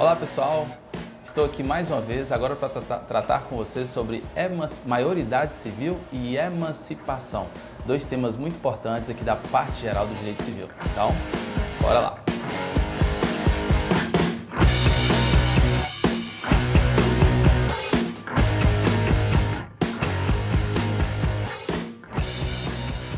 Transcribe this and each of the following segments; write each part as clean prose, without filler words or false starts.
Olá pessoal, estou aqui mais uma vez agora para tratar com vocês sobre maioridade civil e emancipação, dois temas muito importantes aqui da parte geral do direito civil. Então, bora lá!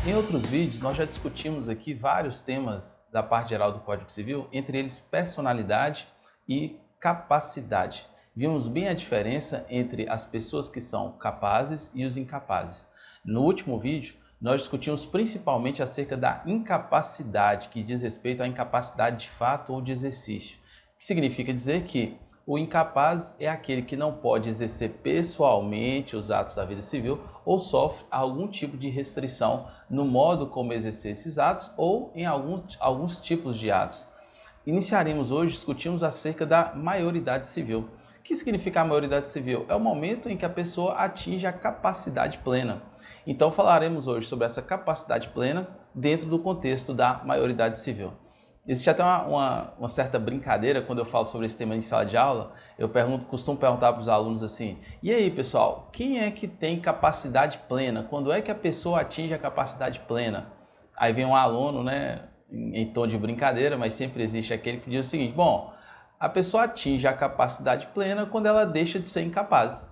Em outros vídeos, nós já discutimos aqui vários temas da parte geral do Código Civil, entre eles personalidade e capacidade. Vimos bem a diferença entre as pessoas que são capazes e os incapazes. No último vídeo, nós discutimos principalmente acerca da incapacidade, que diz respeito à incapacidade de fato ou de exercício. Que significa dizer que o incapaz é aquele que não pode exercer pessoalmente os atos da vida civil ou sofre algum tipo de restrição no modo como exercer esses atos ou em alguns tipos de atos. Iniciaremos hoje discutimos acerca da maioridade civil. O que significa a maioridade civil? É o momento em que a pessoa atinge a capacidade plena. Então falaremos hoje sobre essa capacidade plena dentro do contexto da maioridade civil. Existe até uma certa brincadeira quando eu falo sobre esse tema em sala de aula. Eu costumo perguntar para os alunos assim: e aí pessoal, quem é que tem capacidade plena? Quando é que a pessoa atinge a capacidade plena? Aí vem um aluno, né, em tom de brincadeira, mas sempre existe aquele que diz o seguinte: bom, a pessoa atinge a capacidade plena quando ela deixa de ser incapaz.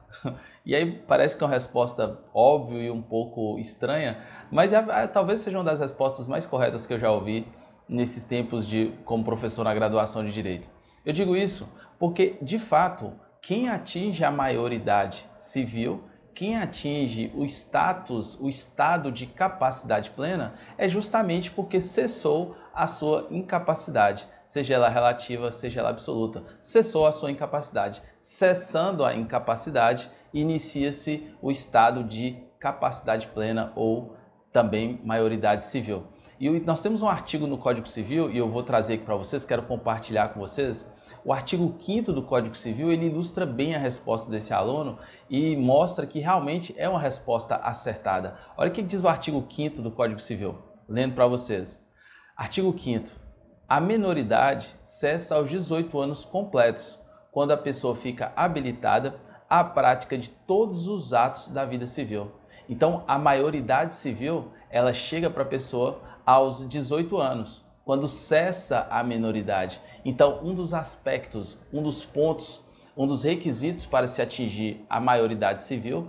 E aí parece que é uma resposta óbvia e um pouco estranha, mas talvez seja uma das respostas mais corretas que eu já ouvi nesses tempos como professor na graduação de Direito. Eu digo isso porque, de fato, quem atinge a maioridade civil, quem atinge o estado de capacidade plena, é justamente porque cessou a sua incapacidade, seja ela relativa, seja ela absoluta. Cessou a sua incapacidade. Cessando a incapacidade, inicia-se o estado de capacidade plena ou também maioridade civil. E nós temos um artigo no Código Civil, e eu vou trazer aqui para vocês, quero compartilhar com vocês. O artigo 5º do Código Civil, ele ilustra bem a resposta desse aluno e mostra que realmente é uma resposta acertada. Olha o que diz o artigo 5º do Código Civil, lendo para vocês. Artigo 5º. A menoridade cessa aos 18 anos completos, quando a pessoa fica habilitada à prática de todos os atos da vida civil. Então, a maioridade civil, ela chega para a pessoa aos 18 anos, quando cessa a menoridade. Então, um dos aspectos, um dos pontos, um dos requisitos para se atingir a maioridade civil,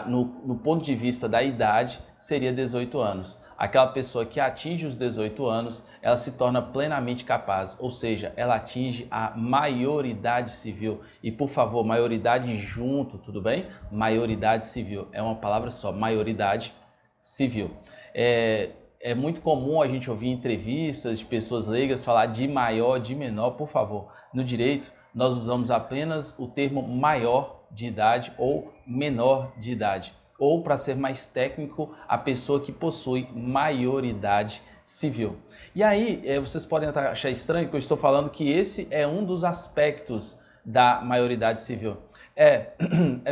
no ponto de vista da idade, seria 18 anos. Aquela pessoa que atinge os 18 anos, ela se torna plenamente capaz, ou seja, ela atinge a maioridade civil. E, por favor, maioridade junto, tudo bem? Maioridade civil, é uma palavra só, maioridade civil. É muito comum a gente ouvir entrevistas de pessoas leigas falar de maior, de menor. Por favor, no direito nós usamos apenas o termo maior de idade ou menor de idade. Ou, para ser mais técnico, a pessoa que possui maioridade civil. E aí, vocês podem achar estranho que eu estou falando que esse é um dos aspectos da maioridade civil. É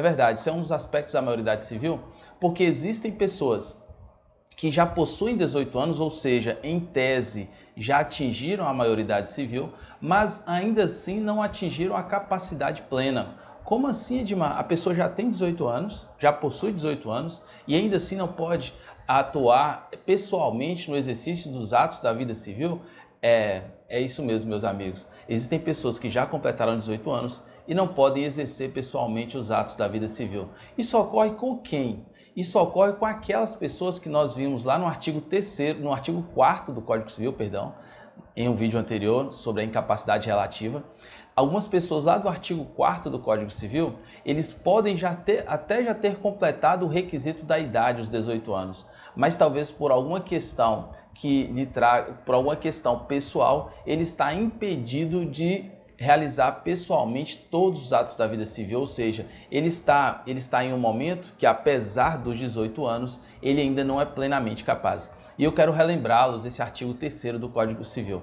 verdade, esse é um dos aspectos da maioridade civil, porque existem pessoas que já possuem 18 anos, ou seja, em tese, já atingiram a maioridade civil, mas ainda assim não atingiram a capacidade plena. Como assim, Edmar? A pessoa já tem 18 anos, já possui 18 anos e ainda assim não pode atuar pessoalmente no exercício dos atos da vida civil? É isso mesmo, meus amigos. Existem pessoas que já completaram 18 anos e não podem exercer pessoalmente os atos da vida civil. Isso ocorre com quem? Isso ocorre com aquelas pessoas que nós vimos lá no artigo 4º do Código Civil, em um vídeo anterior sobre a incapacidade relativa. Algumas pessoas lá do artigo 4º do Código Civil, eles podem até já ter completado o requisito da idade, os 18 anos, mas talvez por alguma questão por alguma questão pessoal, ele está impedido de realizar pessoalmente todos os atos da vida civil, ou seja, ele está em um momento que, apesar dos 18 anos, ele ainda não é plenamente capaz. E eu quero relembrá-los esse artigo 3º do Código Civil.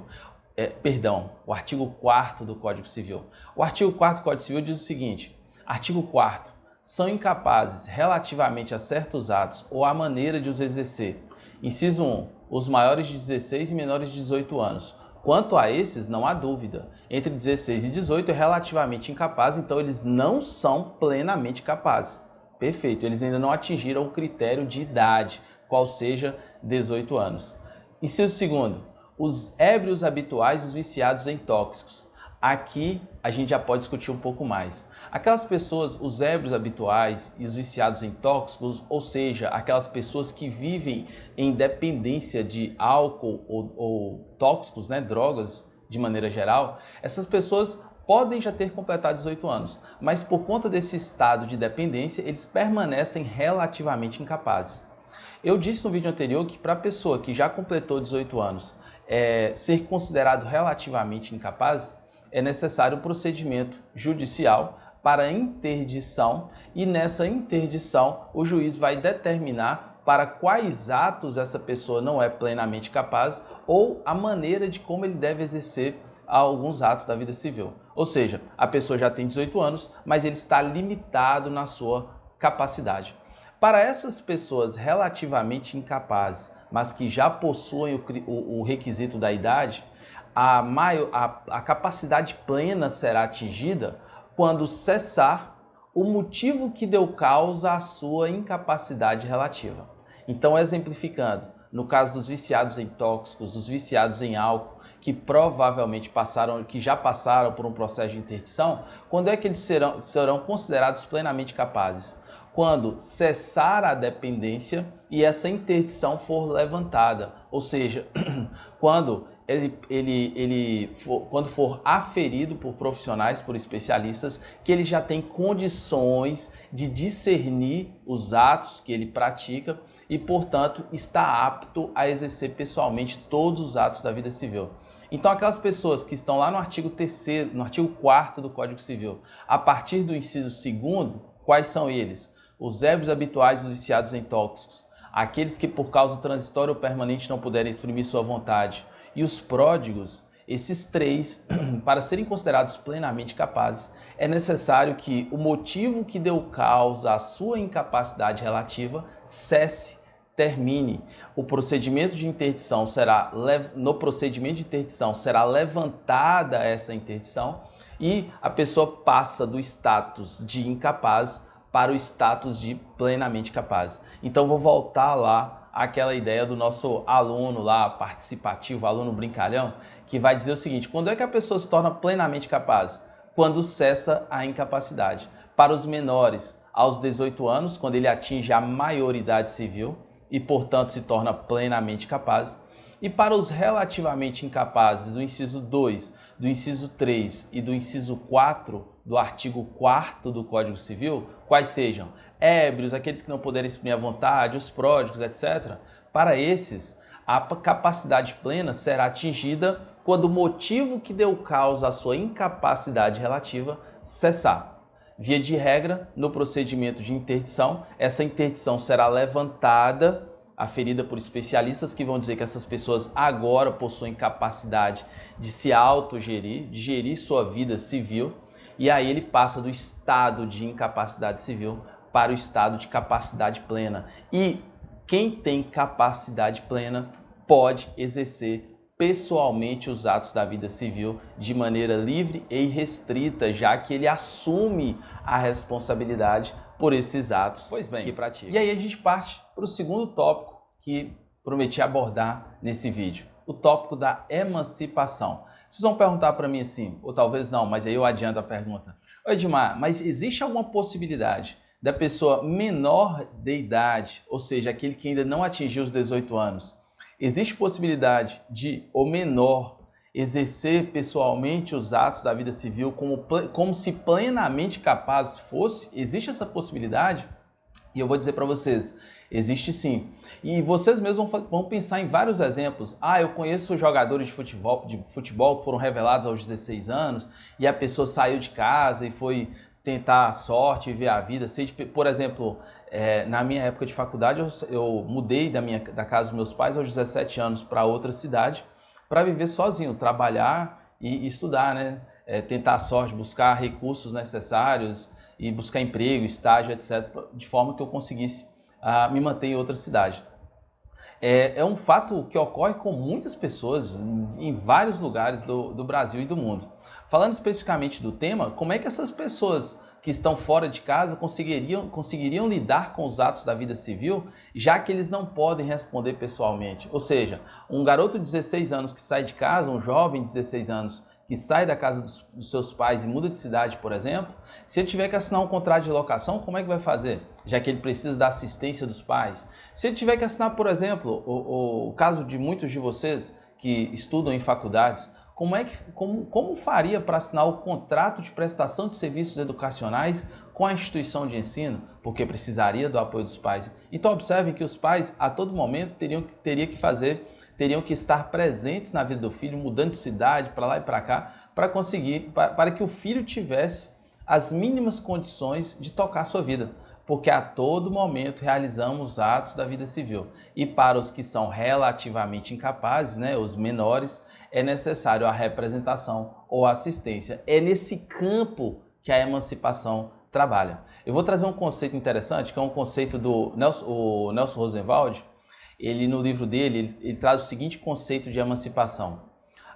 O artigo 4º do Código Civil. O artigo 4º do Código Civil diz o seguinte: artigo 4º. São incapazes relativamente a certos atos ou à maneira de os exercer. Inciso 1. Os maiores de 16 e menores de 18 anos, Quanto a esses, não há dúvida. Entre 16 e 18 é relativamente incapaz, então eles não são plenamente capazes. Perfeito, eles ainda não atingiram o critério de idade, qual seja 18 anos. Inciso segundo, os ébrios habituais e os viciados em tóxicos. Aqui a gente já pode discutir um pouco mais. Aquelas pessoas, os ébrios habituais e os viciados em tóxicos, ou seja, aquelas pessoas que vivem em dependência de álcool ou tóxicos, né, drogas de maneira geral, essas pessoas podem já ter completado 18 anos, mas por conta desse estado de dependência, eles permanecem relativamente incapazes. Eu disse no vídeo anterior que para a pessoa que já completou 18 anos ser considerado relativamente incapaz, é necessário um procedimento judicial para interdição e nessa interdição o juiz vai determinar para quais atos essa pessoa não é plenamente capaz ou a maneira de como ele deve exercer alguns atos da vida civil. Ou seja, a pessoa já tem 18 anos, mas ele está limitado na sua capacidade. Para essas pessoas relativamente incapazes, mas que já possuem o requisito da idade, a capacidade plena será atingida quando cessar o motivo que deu causa à sua incapacidade relativa. Então, exemplificando, no caso dos viciados em tóxicos, dos viciados em álcool, que provavelmente já passaram por um processo de interdição, quando é que eles serão considerados plenamente capazes? Quando cessar a dependência e essa interdição for levantada, ou seja, quando quando for aferido por profissionais, por especialistas, que ele já tem condições de discernir os atos que ele pratica e, portanto, está apto a exercer pessoalmente todos os atos da vida civil. Então, aquelas pessoas que estão lá no artigo 3º, no artigo 4º do Código Civil, a partir do inciso 2º, quais são eles? Os ébrios habituais e os viciados em tóxicos, aqueles que por causa transitória ou permanente não puderem exprimir sua vontade, e os pródigos, esses três, para serem considerados plenamente capazes, é necessário que o motivo que deu causa à sua incapacidade relativa cesse, termine. O procedimento de interdição no procedimento de interdição será levantada essa interdição e a pessoa passa do status de incapaz para o status de plenamente capaz. Então vou voltar lá àquela ideia do nosso aluno lá participativo, aluno brincalhão, que vai dizer o seguinte: quando é que a pessoa se torna plenamente capaz? Quando cessa a incapacidade. Para os menores, aos 18 anos, quando ele atinge a maioridade civil e, portanto, se torna plenamente capaz. E para os relativamente incapazes do inciso 2, do inciso 3 e do inciso 4 do artigo 4º do Código Civil, quais sejam ébrios, aqueles que não puderem exprimir a vontade, os pródigos, etc. Para esses, a capacidade plena será atingida quando o motivo que deu causa à sua incapacidade relativa cessar. Via de regra, no procedimento de interdição, essa interdição será levantada, aferida por especialistas que vão dizer que essas pessoas agora possuem capacidade de se autogerir, de gerir sua vida civil, e aí ele passa do estado de incapacidade civil para o estado de capacidade plena. E quem tem capacidade plena pode exercer pessoalmente os atos da vida civil de maneira livre e irrestrita, já que ele assume a responsabilidade por esses atos que pratica. E aí a gente parte para o segundo tópico que prometi abordar nesse vídeo, o tópico da emancipação. Vocês vão perguntar para mim assim, ou talvez não, mas aí eu adianto a pergunta. Oi, Edmar, mas existe alguma possibilidade da pessoa menor de idade, ou seja, aquele que ainda não atingiu os 18 anos, existe possibilidade de o menor exercer pessoalmente os atos da vida civil como se plenamente capaz fosse? Existe essa possibilidade? E eu vou dizer para vocês, existe sim. E vocês mesmos vão pensar em vários exemplos. Eu conheço jogadores de futebol que foram revelados aos 16 anos e a pessoa saiu de casa e foi tentar a sorte e ver a vida. Por exemplo, na minha época de faculdade, eu mudei da casa dos meus pais aos 17 anos para outra cidade para viver sozinho, trabalhar e estudar, né? Tentar a sorte, buscar recursos necessários e buscar emprego, estágio, etc., de forma que eu conseguisse me manter em outra cidade. É um fato que ocorre com muitas pessoas em vários lugares do Brasil e do mundo. Falando especificamente do tema, como é que essas pessoas que estão fora de casa conseguiriam lidar com os atos da vida civil, já que eles não podem responder pessoalmente? Ou seja, um garoto de 16 anos que sai de casa, um jovem de 16 anos que sai da casa dos seus pais e muda de cidade, por exemplo, se ele tiver que assinar um contrato de locação, como é que vai fazer? Já que ele precisa da assistência dos pais. Se ele tiver que assinar, por exemplo, o caso de muitos de vocês que estudam em faculdades, como faria para assinar o contrato de prestação de serviços educacionais com a instituição de ensino? Porque precisaria do apoio dos pais. Então observem que os pais a todo momento teriam que estar presentes na vida do filho, mudando de cidade para lá e para cá, para que o filho tivesse as mínimas condições de tocar a sua vida. Porque a todo momento realizamos atos da vida civil. E para os que são relativamente incapazes, os menores, é necessário a representação ou assistência. É nesse campo que a emancipação trabalha. Eu vou trazer um conceito interessante, que é um conceito do Nelson Rosenwald. Ele, no livro dele, ele traz o seguinte conceito de emancipação.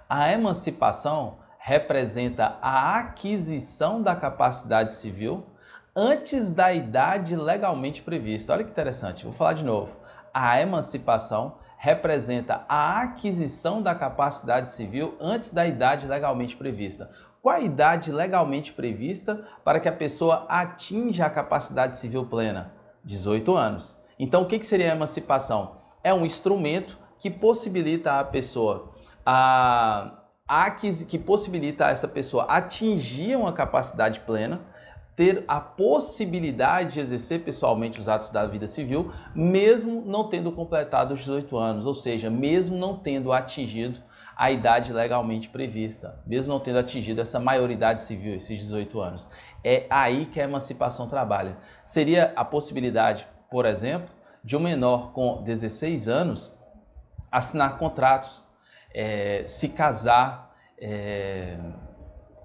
A emancipação representa a aquisição da capacidade civil antes da idade legalmente prevista. Olha que interessante, vou falar de novo. A emancipação representa a aquisição da capacidade civil antes da idade legalmente prevista. Qual a idade legalmente prevista para que a pessoa atinja a capacidade civil plena? 18 anos. Então, o que seria a emancipação? É um instrumento que possibilita a pessoa que possibilita a essa pessoa atingir uma capacidade plena, ter a possibilidade de exercer pessoalmente os atos da vida civil, mesmo não tendo completado os 18 anos, ou seja, mesmo não tendo atingido a idade legalmente prevista, mesmo não tendo atingido essa maioridade civil, esses 18 anos. É aí que a emancipação trabalha. Seria a possibilidade, por exemplo, de um menor com 16 anos assinar contratos, se casar,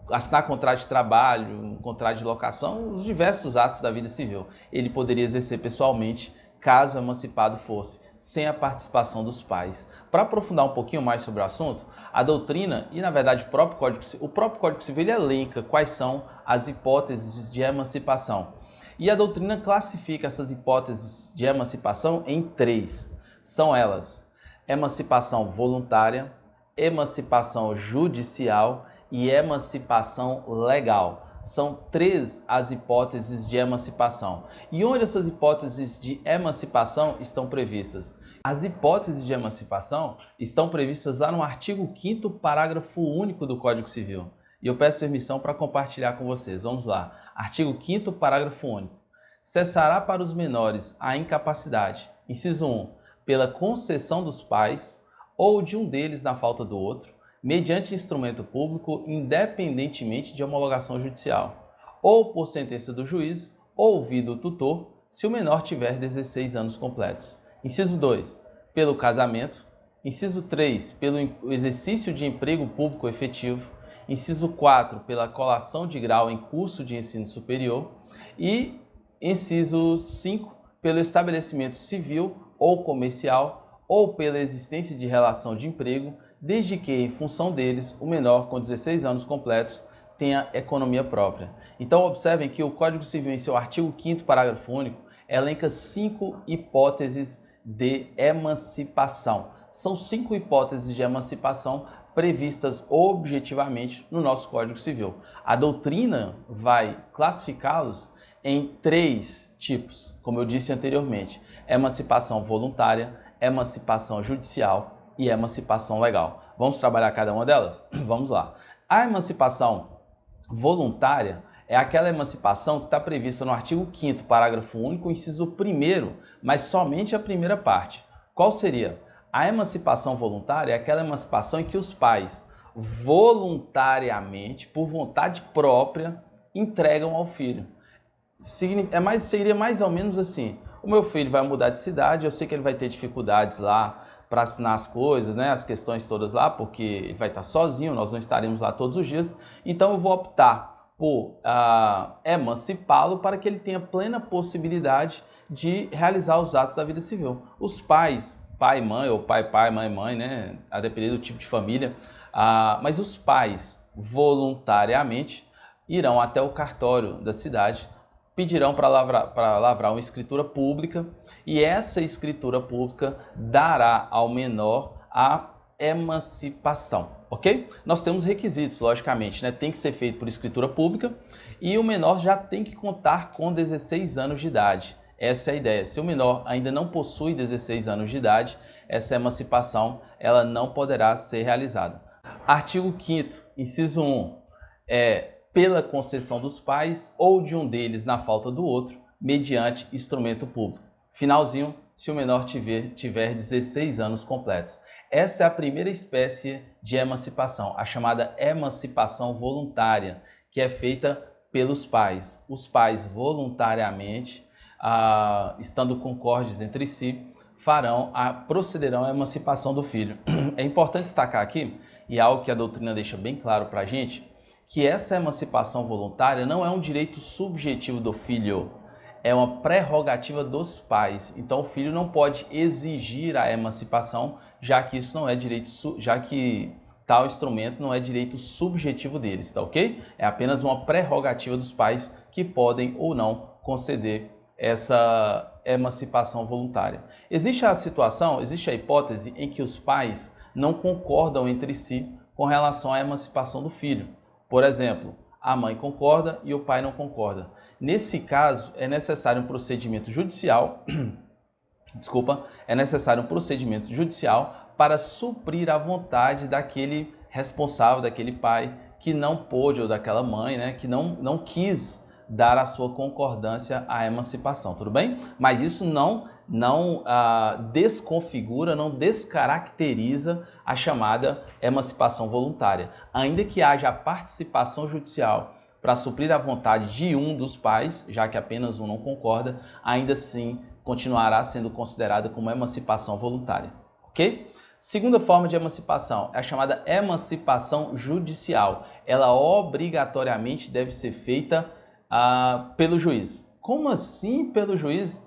assinar contrato de trabalho, um contrato de locação, os diversos atos da vida civil. Ele poderia exercer pessoalmente, caso emancipado fosse, sem a participação dos pais. Para aprofundar um pouquinho mais sobre o assunto, a doutrina e, na verdade, o próprio Código Civil ele elenca quais são as hipóteses de emancipação. E a doutrina classifica essas hipóteses de emancipação em 3. São elas: emancipação voluntária, emancipação judicial e emancipação legal. São 3 as hipóteses de emancipação. E onde essas hipóteses de emancipação estão previstas? As hipóteses de emancipação estão previstas lá no artigo 5º, parágrafo único do Código Civil. E eu peço permissão para compartilhar com vocês. Vamos lá. Artigo 5º, parágrafo único. Cessará para os menores a incapacidade. Inciso 1. Pela concessão dos pais ou de um deles na falta do outro, mediante instrumento público, independentemente de homologação judicial, ou por sentença do juiz, ou ouvido o tutor, se o menor tiver 16 anos completos. Inciso 2. Pelo casamento. Inciso 3. Pelo exercício de emprego público efetivo. Inciso 4. Pela colação de grau em curso de ensino superior. E inciso 5. Pelo estabelecimento civil ou comercial, ou pela existência de relação de emprego, desde que, em função deles, o menor com 16 anos completos tenha economia própria. Então, observem que o Código Civil, em seu artigo 5º, parágrafo único, elenca 5 hipóteses de emancipação. São 5 hipóteses de emancipação previstas objetivamente no nosso Código Civil. A doutrina vai classificá-los em 3 tipos, como eu disse anteriormente: emancipação voluntária, emancipação judicial e emancipação legal. Vamos trabalhar cada uma delas? Vamos lá. A emancipação voluntária é aquela emancipação que está prevista no artigo 5º, parágrafo único, inciso 1º, mas somente a primeira parte. Qual seria? A emancipação voluntária é aquela emancipação em que os pais voluntariamente, por vontade própria, entregam ao filho. Seria mais ou menos assim: o meu filho vai mudar de cidade, eu sei que ele vai ter dificuldades lá para assinar as coisas, as questões todas lá, porque ele vai estar sozinho, nós não estaremos lá todos os dias, então eu vou optar por emancipá-lo para que ele tenha plena possibilidade de realizar os atos da vida civil. Os pais, pai e mãe, ou pai, mãe, mãe, né? A depender do tipo de família. Mas os pais voluntariamente irão até o cartório da cidade, pedirão para lavrar uma escritura pública e essa escritura pública dará ao menor a emancipação, ok? Nós temos requisitos, logicamente, né? Tem que ser feito por escritura pública e o menor já tem que contar com 16 anos de idade. Essa é a ideia. Se o menor ainda não possui 16 anos de idade, essa emancipação ela não poderá ser realizada. Artigo 5º, inciso 1, pela concessão dos pais ou de um deles na falta do outro, mediante instrumento público. Finalzinho, se o menor tiver 16 anos completos. Essa é a primeira espécie de emancipação, a chamada emancipação voluntária, que é feita pelos pais. Os pais voluntariamente, estando concordes entre si, procederão à emancipação do filho. É importante destacar aqui, e é algo que a doutrina deixa bem claro para a gente, que essa emancipação voluntária não é um direito subjetivo do filho, é uma prerrogativa dos pais. Então o filho não pode exigir a emancipação, já que isso não é direito, já que tal instrumento não é direito subjetivo deles, tá ok? É apenas uma prerrogativa dos pais que podem ou não conceder essa emancipação voluntária. Existe a hipótese em que os pais não concordam entre si com relação à emancipação do filho. Por exemplo, a mãe concorda e o pai não concorda. Nesse caso, é necessário um procedimento judicial, para suprir a vontade daquele responsável, daquele pai que não pôde, ou daquela mãe, né, que não quis dar a sua concordância à emancipação, tudo bem? Mas isso não desconfigura, não descaracteriza a chamada emancipação voluntária. Ainda que haja a participação judicial para suprir a vontade de um dos pais, já que apenas um não concorda, ainda assim continuará sendo considerada como emancipação voluntária, ok? Segunda forma de emancipação é a chamada emancipação judicial. Ela obrigatoriamente deve ser feita pelo juiz. Como assim pelo juiz?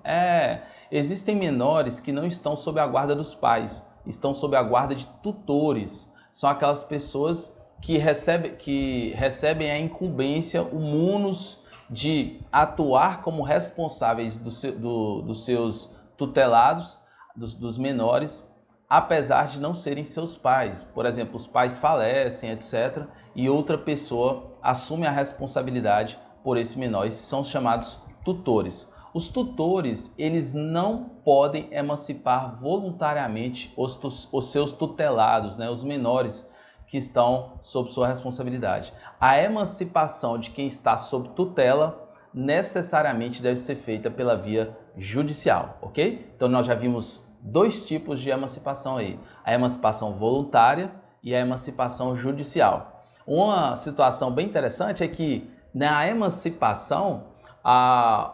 Existem menores que não estão sob a guarda dos pais, estão sob a guarda de tutores. São aquelas pessoas que recebem a incumbência, o munus de atuar como responsáveis dos seus tutelados, dos menores, apesar de não serem seus pais. Por exemplo, os pais falecem, etc., e outra pessoa assume a responsabilidade por esse menor. Esses são os chamados tutores. Os tutores, eles não podem emancipar voluntariamente os seus tutelados, né, os menores que estão sob sua responsabilidade. A emancipação de quem está sob tutela necessariamente deve ser feita pela via judicial, ok? Então nós já vimos dois tipos de emancipação aí, a emancipação voluntária e a emancipação judicial. Uma situação bem interessante é que na emancipação,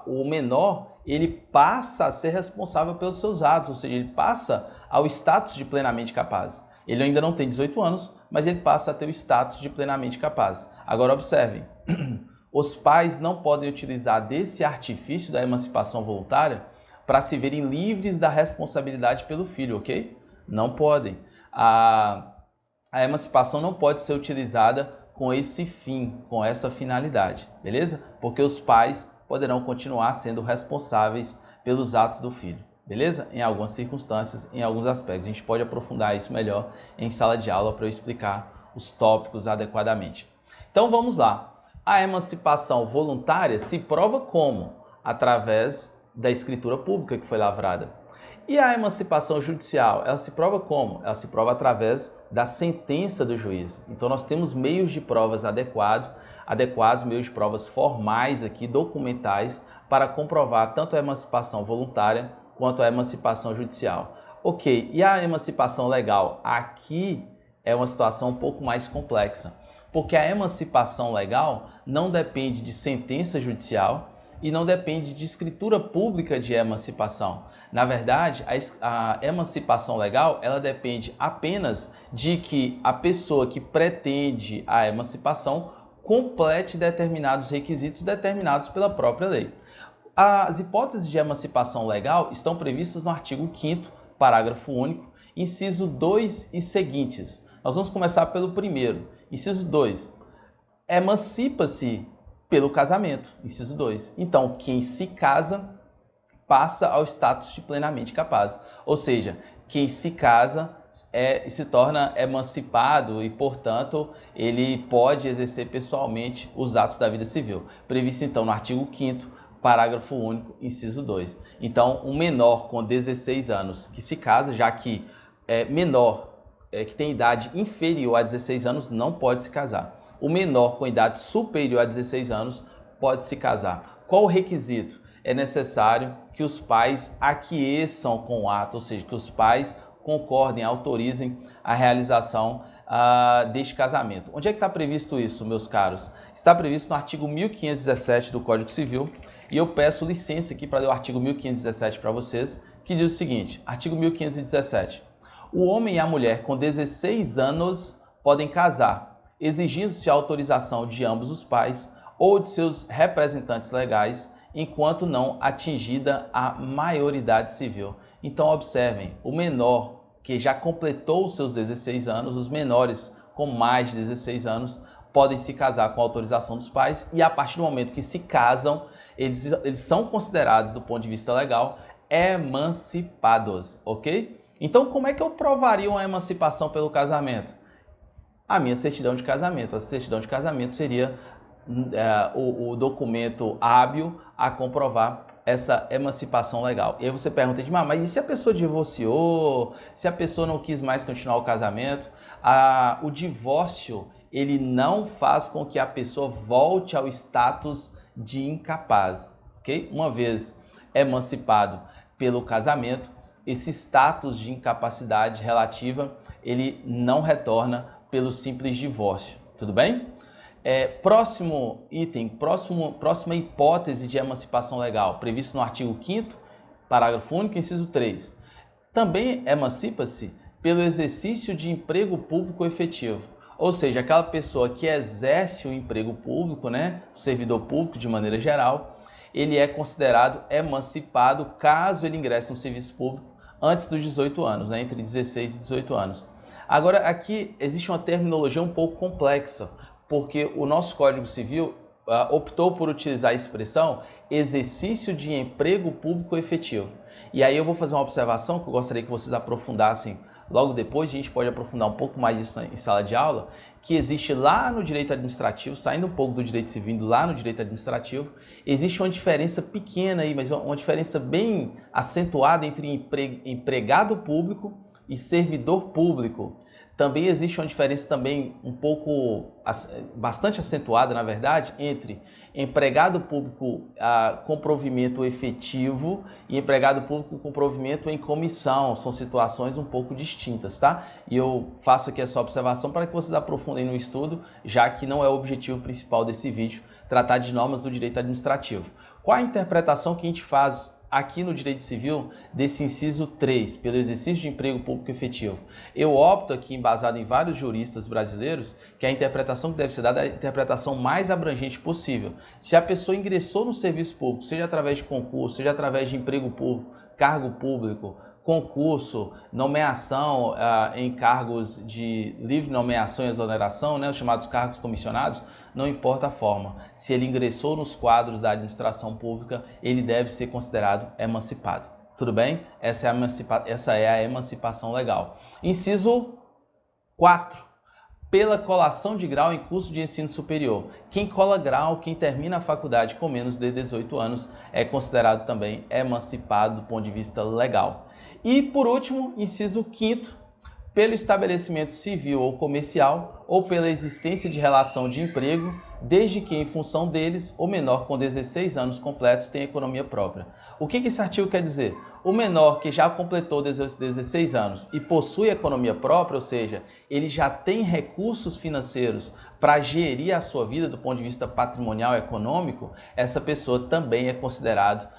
o menor ele passa a ser responsável pelos seus atos, ou seja, ele passa ao status de plenamente capaz. Ele ainda não tem 18 anos, mas ele passa a ter o status de plenamente capaz. Agora observem, os pais não podem utilizar desse artifício da emancipação voluntária para se verem livres da responsabilidade pelo filho, ok? Não podem. A emancipação não pode ser utilizada com esse fim, com essa finalidade, beleza? Porque os pais poderão continuar sendo responsáveis pelos atos do filho, beleza? Em algumas circunstâncias, em alguns aspectos. A gente pode aprofundar isso melhor em sala de aula para eu explicar os tópicos adequadamente. Então vamos lá. A emancipação voluntária se prova como? Através da escritura pública que foi lavrada. E a emancipação judicial, ela se prova como? Ela se prova através da sentença do juiz. Então nós temos meios de provas adequados, meios de provas formais aqui, documentais, para comprovar tanto a emancipação voluntária quanto a emancipação judicial. Ok, e a emancipação legal? Aqui é uma situação um pouco mais complexa, porque a emancipação legal não depende de sentença judicial e não depende de escritura pública de emancipação. Na verdade, a emancipação legal, ela depende apenas de que a pessoa que pretende a emancipação complete determinados requisitos determinados pela própria lei. As hipóteses de emancipação legal estão previstas no artigo 5º, parágrafo único, inciso 2 e seguintes. Nós vamos começar pelo primeiro. Inciso 2. Emancipa-se pelo casamento. Inciso 2. Então, quem se casa passa ao status de plenamente capaz. Ou seja, quem se casa se torna emancipado e, portanto, ele pode exercer pessoalmente os atos da vida civil. Previsto, então, no artigo 5º, parágrafo único, inciso 2. Então, um menor com 16 anos que se casa, já que menor que tem idade inferior a 16 anos não pode se casar. O menor com idade superior a 16 anos pode se casar. Qual o requisito? É necessário que os pais aqueçam com o ato, ou seja, que os pais concordem, autorizem a realização deste casamento. Onde é que está previsto isso, meus caros? Está previsto no artigo 1517 do Código Civil, e eu peço licença aqui para ler o artigo 1517 para vocês, que diz o seguinte, artigo 1517. O homem e a mulher com 16 anos podem casar, exigindo-se a autorização de ambos os pais ou de seus representantes legais, enquanto não atingida a maioridade civil. Então, observem, o menor que já completou os seus 16 anos, os menores com mais de 16 anos, podem se casar com a autorização dos pais e, a partir do momento que se casam, eles são considerados, do ponto de vista legal, emancipados, ok? Então, como é que eu provaria uma emancipação pelo casamento? A minha certidão de casamento. A certidão de casamento seria o documento hábil a comprovar essa emancipação legal. E aí você pergunta, mas e se a pessoa divorciou? Se a pessoa não quis mais continuar o casamento? O divórcio, ele não faz com que a pessoa volte ao status de incapaz, ok? Uma vez emancipado pelo casamento, esse status de incapacidade relativa, ele não retorna pelo simples divórcio, tudo bem? Próximo item, próxima hipótese de emancipação legal, previsto no artigo 5º, parágrafo único, inciso 3. Também emancipa-se pelo exercício de emprego público efetivo. Ou seja, aquela pessoa que exerce o emprego público, né, o servidor público de maneira geral, ele é considerado emancipado caso ele ingresse no serviço público antes dos 18 anos, né, entre 16 e 18 anos. Agora, aqui existe uma terminologia um pouco complexa, porque o nosso Código Civil optou por utilizar a expressão exercício de emprego público efetivo. E aí eu vou fazer uma observação que eu gostaria que vocês aprofundassem logo depois, a gente pode aprofundar um pouco mais isso em sala de aula, que existe lá no direito administrativo, saindo um pouco do direito civil, indo lá no direito administrativo, existe uma diferença pequena aí, mas uma diferença bem acentuada entre empregado público e servidor público. Também existe uma diferença também bastante acentuada, na verdade, entre empregado público com provimento efetivo e empregado público com provimento em comissão. São situações um pouco distintas, tá? E eu faço aqui essa observação para que vocês aprofundem no estudo, já que não é o objetivo principal desse vídeo, tratar de normas do direito administrativo. Qual a interpretação que a gente faz aqui no direito civil desse inciso 3, pelo exercício de emprego público efetivo? Eu opto aqui, embasado em vários juristas brasileiros, que a interpretação que deve ser dada é a interpretação mais abrangente possível. Se a pessoa ingressou no serviço público, seja através de concurso, seja através de emprego público, cargo público, concurso, nomeação em cargos de livre nomeação e exoneração, né, os chamados cargos comissionados, não importa a forma. Se ele ingressou nos quadros da administração pública, ele deve ser considerado emancipado. Tudo bem? Essa é a emancipação legal. Inciso 4. Pela colação de grau em curso de ensino superior. Quem cola grau, quem termina a faculdade com menos de 18 anos, é considerado também emancipado do ponto de vista legal. E, por último, inciso 5º, pelo estabelecimento civil ou comercial ou pela existência de relação de emprego, desde que, em função deles, o menor com 16 anos completos tenha economia própria. O que esse artigo quer dizer? O menor que já completou 16 anos e possui economia própria, ou seja, ele já tem recursos financeiros para gerir a sua vida do ponto de vista patrimonial e econômico, essa pessoa também é considerado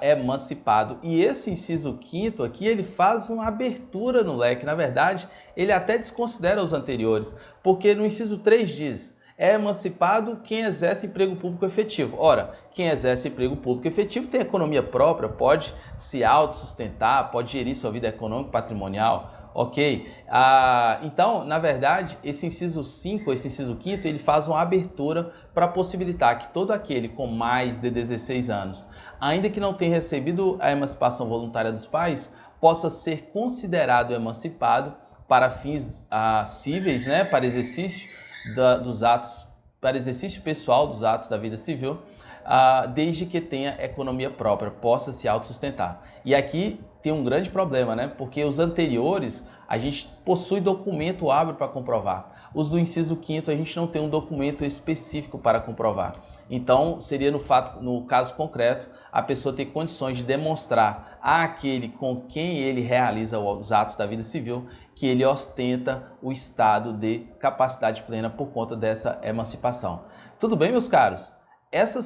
emancipado. E esse inciso 5º aqui, ele faz uma abertura no leque. Na verdade, ele até desconsidera os anteriores, porque no inciso 3 diz: é emancipado quem exerce emprego público efetivo. Ora, quem exerce emprego público efetivo tem economia própria, pode se autossustentar, pode gerir sua vida econômica e patrimonial. Ok? Então, na verdade, esse inciso 5, esse inciso 5º, ele faz uma abertura para possibilitar que todo aquele com mais de 16 anos, ainda que não tenha recebido a emancipação voluntária dos pais, possa ser considerado emancipado para fins cíveis, né, para exercício dos atos, para exercício pessoal dos atos da vida civil, desde que tenha economia própria, possa se autossustentar. E aqui tem um grande problema, né? Porque os anteriores a gente possui documento hábil para comprovar. Os do inciso 5º a gente não tem um documento específico para comprovar. Então seria no caso concreto a pessoa ter condições de demonstrar àquele com quem ele realiza os atos da vida civil que ele ostenta o estado de capacidade plena por conta dessa emancipação. Tudo bem, meus caros? Essa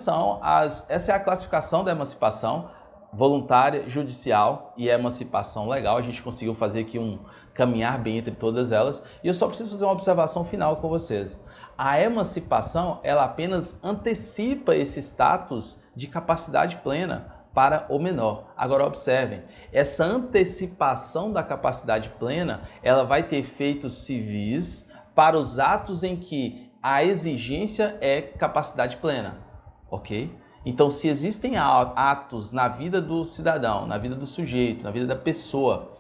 é a classificação da emancipação voluntária, judicial e emancipação legal. A gente conseguiu fazer aqui caminhar bem entre todas elas. E eu só preciso fazer uma observação final com vocês. A emancipação, ela apenas antecipa esse status de capacidade plena para o menor. Agora observem, essa antecipação da capacidade plena, ela vai ter efeitos civis para os atos em que a exigência é capacidade plena, ok? Então, se existem atos na vida do cidadão, na vida do sujeito, na vida da pessoa,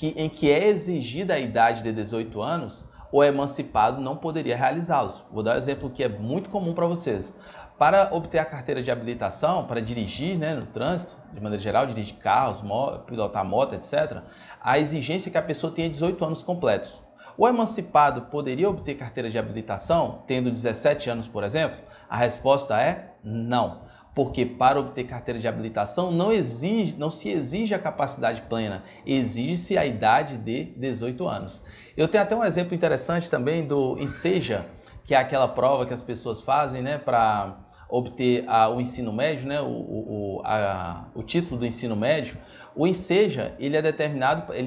em que é exigida a idade de 18 anos, o emancipado não poderia realizá-los. Vou dar um exemplo que é muito comum para vocês. Para obter a carteira de habilitação, para dirigir, né, no trânsito, de maneira geral, dirigir carros, pilotar moto, etc., a exigência é que a pessoa tenha 18 anos completos. O emancipado poderia obter carteira de habilitação tendo 17 anos, por exemplo? A resposta é não. Porque para obter carteira de habilitação não se exige a capacidade plena, exige-se a idade de 18 anos. Eu tenho até um exemplo interessante também do Enseja, que é aquela prova que as pessoas fazem, né, para obter o ensino médio, né, o título do ensino médio. O Enseja, ele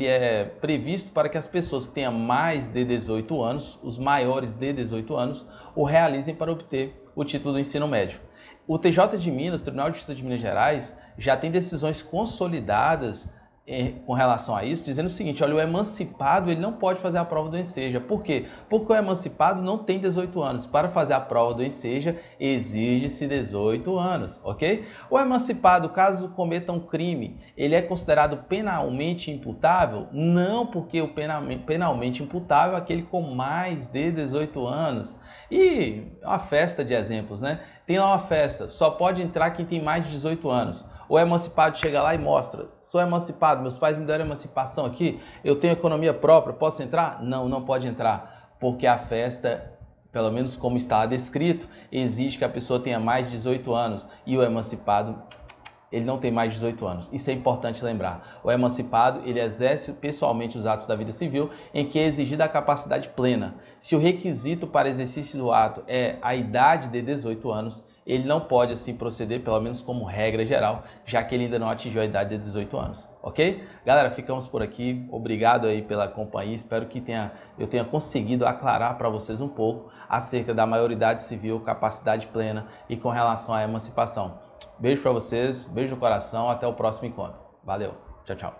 é previsto para que as pessoas que tenham mais de 18 anos, os maiores de 18 anos, o realizem para obter o título do ensino médio. O TJ de Minas, o Tribunal de Justiça de Minas Gerais, já tem decisões consolidadas com relação a isso, dizendo o seguinte: olha, o emancipado ele não pode fazer a prova do Enseja. Por quê? Porque o emancipado não tem 18 anos. Para fazer a prova do Enseja, exige-se 18 anos, ok? O emancipado, caso cometa um crime, ele é considerado penalmente imputável? Não, porque o penalmente imputável é aquele com mais de 18 anos. E uma festa de exemplos, né? Tem lá uma festa, só pode entrar quem tem mais de 18 anos. O emancipado chega lá e mostra: sou emancipado, meus pais me deram emancipação aqui, eu tenho economia própria, posso entrar? Não, não pode entrar, porque a festa, pelo menos como está descrito, exige que a pessoa tenha mais de 18 anos e o emancipado, ele não tem mais de 18 anos. Isso é importante lembrar. O emancipado, ele exerce pessoalmente os atos da vida civil em que é exigida a capacidade plena. Se o requisito para exercício do ato é a idade de 18 anos, ele não pode assim proceder, pelo menos como regra geral, já que ele ainda não atingiu a idade de 18 anos, ok? Galera, ficamos por aqui. Obrigado aí pela companhia. Espero que eu tenha conseguido aclarar para vocês um pouco acerca da maioridade civil, capacidade plena e com relação à emancipação. Beijo para vocês, beijo no coração, até o próximo encontro. Valeu, tchau, tchau.